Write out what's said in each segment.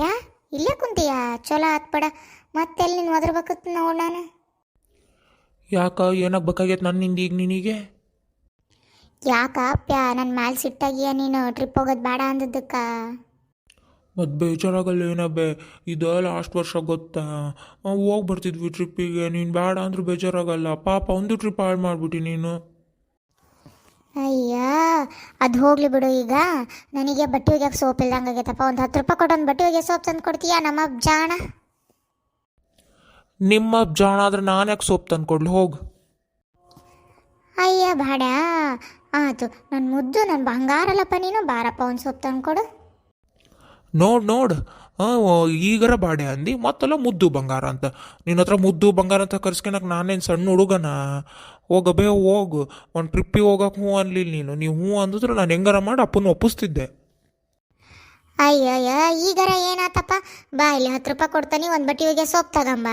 ಪ್ಯಾ ಇಲ್ಲೇ ಕುಂತೀಯಾ? ಚಲೋ ಆತ್ ಬೇಡ. ಮತ್ತೆಲ್ಲಿ ನೀನು ಒದರ್ಬೇಕತ್ ನೋಡ್ ನಾನು. ಯಾಕ ಏನಾಗಬೇಕಾಗೈತೆ ನನ್ನಿಂದ ಈಗ ನಿನಗೆ? ಯಾಕ ಪ್ಯಾ ನನ್ನ ಮ್ಯಾಲೆ ಸಿಟ್ಟಾಗಿಯ ನೀನು ಟ್ರಿಪ್ ಹೋಗೋದು ಬೇಡ ಅಂದದ್ದಕ್ಕ? ಮತ್ತು ಬೇಜಾರಾಗಲ್ಲ ಏನಬ್ಬೆ? ಇದು ಲಾಸ್ಟ್ ವರ್ಷ ಗೊತ್ತಾ? ಹೋಗಿ ಬರ್ತಿದ್ವಿ ಟ್ರಿಪ್ಪಿಗೆ. ನೀನು ಬೇಡ ಅಂದ್ರೂ ಬೇಜಾರಾಗಲ್ಲ. ಪಾಪ ಒಂದು ಟ್ರಿಪ್ ಹಾಳು ಮಾಡಿಬಿಟ್ಟು ನೀನು. ಅಯ್ಯ, ಅದು ಹೋಗ್ಲಿ ಬಿಡು. ಈಗ ನನಗೆ ಬಟ್ಟೆ ಒಗ್ಯಕ್ಕೆ ಸೋಪ್ ಇಲ್ದಂಗೆ ಆಗೈತಪ್ಪ. ಒಂದು 10 ರೂಪಾಯಿ ಕೊಟ್ಟು ಒಂದು ಬಟ್ಟೆ ಒಗ್ಯೋ ಸೋಪ್ ತಂದು ಕೊಡ್ತೀಯಾ ನಮ್ಮ ಜಾಣ? ನಿಮ್ಮ ಜಾಣ ಆದ್ರೆ ನಾನು ಯಾಕೆ ಸೋಪ್ ತಂದು ಕೊಡ್ಲಿ? ಹೋಗು. ಅಯ್ಯ ಬೇಡ. ಆಯ್ತು, ನನ್ನ ಮುದ್ದು, ನನ್ನ ಬಂಗಾರಲ್ಲಪ್ಪ ನೀನು. ಬಾರಪ್ಪ ಒಂದು ಸೋಪ್ ತಂದು ಕೊಡು. ನೋಡು ಈಗರ ಬಾಡೆ ಅಂದು ಮತ್ತೆಲ್ಲ ಮುದ್ದು ಬಂಗಾರ ಅಂತ. ನಿನ್ನ ಹತ್ರ ಮುದ್ದು ಬಂಗಾರ ಅಂತ ಕರ್ಸ್ಕೊಳಕ್ಕೆ ನಾನೇನು ಸಣ್ಣ ಹುಡುಗನ? ಹೋಗಬೇ ಹೋಗು. ಒಂದು ಟ್ರಿಪ್ಪಿಗೆ ಹೋಗಕ್ಕೆ ಹ್ಞೂ ಅನ್ಲಿಲ್ಲ ನೀನು. ನೀವು ಹ್ಞೂ ಅಂದಿದ್ರೆ ನಾನು ಹೆಂಗಾರ ಮಾಡಿ ಅಪ್ಪನ ಒಪ್ಪಿಸ್ತಿದ್ದೆ. ಅಯ್ಯಯ್ಯ, ಈಗರ ಏನಾತಪ್ಪ? ಬಾ, ಇಲ್ಲಿ 10 ರೂಪಾಯಿ ಕೊಡ್ತಾನೆ, ಒಂದು ಬಟ್ಟೆ ಒಗ್ಯೋ ಸೋಪ್ ತಗೊಂಬ.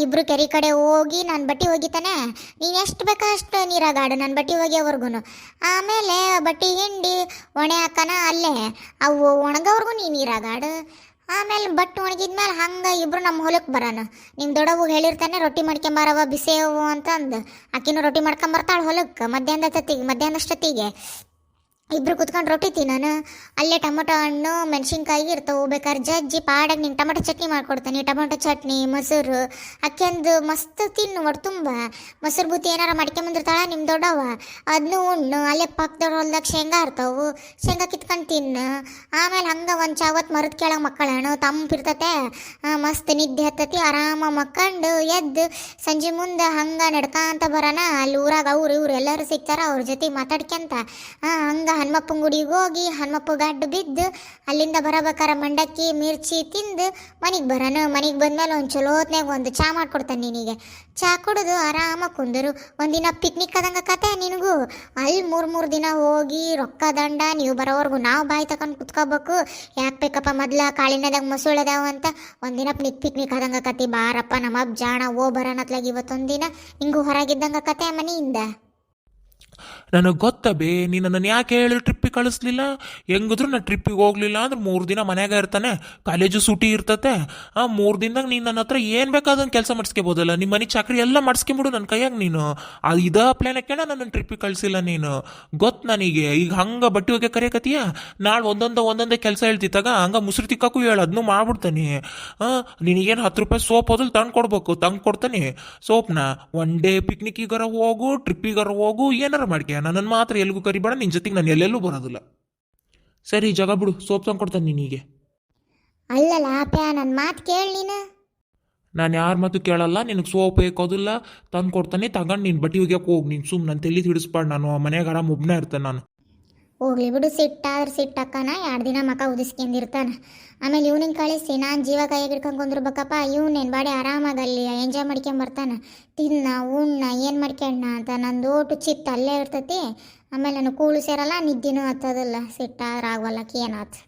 ಇಬ್ರು ಕೆರೆ ಕಡೆ ಹೋಗಿ ನಾನು ಬಟ್ಟೆ ಒಗಿತಾನೆ. ನೀನು ಎಷ್ಟು ಬೇಕಾ ಅಷ್ಟು ನೀರಾಗಾಡು ನನ್ನ ಬಟ್ಟೆ ಒಗ್ಯೋವರೆಗೂ. ಆಮೇಲೆ ಬಟ್ಟೆ ಹಿಂಡಿ ಒಣೆ ಹಾಕನ ಅಲ್ಲೇ. ಅವು ಒಣಗೋವರೆಗೂ ನೀನು ನೀರಾಗಾಡು. ಆಮೇಲೆ ಬಟ್ಟೆ ಒಣಗಿದ್ಮೇಲೆ ಹಂಗೆ ಇಬ್ರು ನಮ್ಮ ಹೊಲಕ್ಕೆ ಬರೋಣ. ನಿಮ್ಮ ದೊಡ್ಡವು ಹೇಳಿರ್ತಾನೆ ರೊಟ್ಟಿ ಮಾಡ್ಕೊಂಬಾರವ ಬಿಸಿಯವು ಅಂತಂದು. ಆಕಿನೂ ರೊಟ್ಟಿ ಮಾಡ್ಕೊಂಬರ್ತಾಳೆ ಹೊಲಕ್ಕೆ ಮಧ್ಯಾಹ್ನದಷ್ಟೊತ್ತಿಗೆ. ಇಬ್ರು ಕುತ್ಕೊಂಡು ರೊಟ್ಟಿ ತಿನ್ನೋಣ. ಅಲ್ಲೇ ಟೊಮೊಟೊ ಹಣ್ಣು ಮೆಣಸಿನ್ಕಾಯಿ ಇರ್ತವೆ. ಬೇಕಾದ್ರೆ ಜಜ್ಜಿ ಪಾಡಾಗಿ ನಿಂಗೆ ಟೊಮೊಟೊ ಚಟ್ನಿ ಮಾಡ್ಕೊಡ್ತಾನೆ. ಟೊಮೊಟೊ ಚಟ್ನಿ ಮೊಸರು ಹಾಕ್ಯಂದು ಮಸ್ತ್ ತಿನ್ನು. ಒಟ್ಟು ತುಂಬ ಮೊಸರು ಬೂತಿ ಏನಾರ ಮಾಡ್ಕೊಂಬಂದಿರ್ತಾಳೆ ನಿಮ್ಮ ದೊಡ್ಡವ, ಅದನ್ನೂ ಉಣ್ಣು. ಅಲ್ಲೇ ಪಕ್ಕದ ಹೊಲ್ದಾಗ ಶೇಂಗಾ ಇರ್ತಾವೆ, ಶೇಂಗಾ ಕಿತ್ಕೊಂಡು ತಿನ್ನು. ಆಮೇಲೆ ಹಂಗೆ ಒಂದು ಚಾವತ್ತು ಮರದ ಕೆಳಗೆ ಮಕ್ಕಳಣ್ಣು ತಂಪಿರ್ತತೆ. ಮಸ್ತ್ ನಿದ್ದೆ ಹತ್ತತಿ. ಆರಾಮ ಮಕ್ಕಂಡು ಎದ್ದು ಸಂಜೆ ಮುಂದೆ ಹಂಗೆ ನಡ್ಕಂತ ಬರೋಣ. ಅಲ್ಲಿ ಊರಾಗ ಅವ್ರು ಇವ್ರು ಎಲ್ಲರೂ ಸಿಗ್ತಾರ, ಅವ್ರ ಜೊತೆ ಮಾತಾಡ್ಕೊಂತ ಹಂಗೆ ಹನುಮಪ್ಪನ ಗುಡಿಗೆ ಹೋಗಿ ಹನುಮಪ್ಪ ಗಡ್ಡು ಬಿದ್ದು ಅಲ್ಲಿಂದ ಬರಬೇಕಾರ ಮಂಡಕ್ಕಿ ಮಿರ್ಚಿ ತಿಂದು ಮನೆಗೆ ಬರೋಣ. ಮನೆಗೆ ಬಂದಮೇಲೆ ಒಂದು ಚಲೋತ್ನಾಗ ಒಂದು ಚಾ ಮಾಡ್ಕೊಡ್ತಾನೆ ನಿನಗೆ. ಚಾ ಕುಡಿದು ಆರಾಮಾಗಿ ಕುಂದರು. ಒಂದಿನ ಪಿಕ್ನಿಕ್ ಆದಂಗೆ ಕತೆ ನಿನಗೂ. ಅಲ್ಲಿ 3 ದಿನ ಹೋಗಿ ರೊಕ್ಕ ದಂಡ ನೀವು ಬರೋವರೆಗೂ ನಾವು ಬಾಯಿ ತಗೊಂಡು ಕುತ್ಕೋಬೇಕು. ಯಾಕೆ ಬೇಕಪ್ಪ ಮೊದ್ಲ ಕಾಳಿನದಾಗ ಮೊಸುಳದಾವ ಅಂತ. ಒಂದಿನ ಪಿಕ್ನಿಕ್ ಆದಂಗೆ ಕತೆ. ಬಾರಪ್ಪ ನಮ್ಮ ಜಾಣ ಬರೋಣತ್ಲಾಗ ಇವತ್ತೊಂದಿನ ಹಿಂಗೂ ಹೊರಗಿದ್ದಂಗೆ ಕತೆ ಮನೆಯಿಂದ. ನನಗೆ ಗೊತ್ತ ಬೇ, ನೀನು ನನ್ನ ಯಾಕೆ ಹೇಳಿ ಟ್ರಿಪ್ಪಿಗೆ ಕಳಿಸ್ಲಿಲ್ಲ? ಹೆಂಗಿದ್ರು ನಾನು ಟ್ರಿಪ್ಪಿಗೆ ಹೋಗ್ಲಿಲ್ಲ ಅಂದ್ರೆ 3 ದಿನ ಮನ್ಯಾಗ ಇರ್ತಾನೆ, ಕಾಲೇಜು ಸೂಟಿ ಇರ್ತತೆ. 3 ದಿನದಾಗ ನೀನು ನನ್ನ ಹತ್ರ ಏನು ಬೇಕಾದಂಗೆ ಕೆಲಸ ಮಾಡಿಸ್ಕೋಬೋದಲ್ಲ. ನಿಮ್ಮ ಮನೆ ಚಾಕ್ರಿ ಎಲ್ಲ ಮಾಡಿಸ್ಕೊಂಬಿಡು ನನ್ನ ಕೈಯಾಗ ನೀನು. ಅದು ಇದೇ ಪ್ಲ್ಯಾನಕ್ಕೆ ನನ್ನ ಟ್ರಿಪ್ಪಿಗೆ ಕಳಿಸಿಲ್ಲ ನೀನು. ಗೊತ್ತು ನನಗೆ. ಈಗ ಹಂಗೆ ಬಟ್ಟೆ ಹೋಗಿ ಕರೆಯಕತ್ತೀಯ, ನಾಳೆ ಒಂದೊಂದೇ ಕೆಲಸ ಹೇಳ್ತಿತ್ತಾಗ ಹಂಗೆ ಮುಸ್ರು ತಿಕ್ಕಕ್ಕೂ ಹೇಳು, ಅದನ್ನೂ ಮಾಡ್ಬಿಡ್ತಾನೆ. ನಿನಗೇನು 10 ರೂಪಾಯಿ ಸೋಪ್ ಹೋದಲ್ಲಿ ತಂದು ಕೊಡ್ತಾನೆ ಸೋಪ್ನ. ಒನ್ ಡೇ ಪಿಕ್ನಿಕ್ಕಿಗಾರ ಹೋಗು, ಟ್ರಿಪ್ಪಿಗಾರ ಹೋಗು, ಏನಾರ ಮಾಡ್ಕೆ. ನನ್ನನ್ನು ಮಾತ್ರ ಎಲ್ಲಿಗೂ ಕರಿಬೇಡ. ನಿನ್ನ ಜೊತೆಗೆ ನಾನು ಎಲ್ಲೆಲ್ಲೂ ಬರೋದಿಲ್ಲ. ಸರಿ, ಜಾಗ ಬಿಡು. ಸೋಪ್ ತಂದು ಕೊಡ್ತಾನೆ ನಿನಗೆ. ಅಲ್ಲಲ್ಲ ಪ್ಯಾ, ನನ್ನ ಮಾತು ಕೇಳಿ ನೀನು. ನಾನು ಯಾರ ಮಾತು ಕೇಳಲ್ಲ. ನಿನಗೆ ಸೋಪ್ ಬೇಕೋದಿಲ್ಲ, ತಂದು ಕೊಡ್ತಾನೆ. ತಗೊಂಡು ನೀನು ಬಟ್ಟೆ ಒಗ್ಯಕ್ಕೆ ಹೋಗಿ. ನೀನು ಸುಮ್ಮನೆ ನನ್ನ ತಲೆ ಹಿಡಿಸ್ಬಾರ್ದು. ನಾನು ಮನೆಯಾಗ ಆರಾಮ ಒಬ್ಬನೇ ಇರ್ತೇನೆ ನಾನು. ಹೋಗ್ಲಿ ಬಿಡು, ಸಿಟ್ಟಾದ್ರೆ ಸಿಟ್ಟಕ್ಕನ 2 ದಿನ ಮಕ ಉದಿಸ್ಕೊಂಡಿರ್ತಾನೆ. ಆಮೇಲೆ ಇವ್ನಿಗೆ ಕಳಿಸಿ ನಾನು ಜೀವ ಕೈಯಾಗ ಹಿಡ್ಕೊಂಡು ಕುಂದಿರ್ಬೇಕಪ್ಪ. ಇವನೇನು ಬಾಡಿ ಆರಾಮಾಗಿ ಅಲ್ಲಿ ಎಂಜಾಯ್ ಮಾಡ್ಕೊಂಬರ್ತಾನೆ. ತಿನ್ನ ಉಣ್ಣ ಏನು ಮಾಡ್ಕೊಂಡ ಅಂತ ನಂದು ಓಟು ಚಿತ್ತ ಅಲ್ಲೇ ಇರ್ತೈತಿ. ಆಮೇಲೆ ನಾನು ಕೂಳು ಸೇರಲ್ಲ, ನಿದ್ದೆನೂ ಹತ್ತೋದಿಲ್ಲ. ಸಿಟ್ಟಾದ್ರೆ ಆಗವಲ್ಲಕ್ಕೆ ಏನಾಯ್ತು.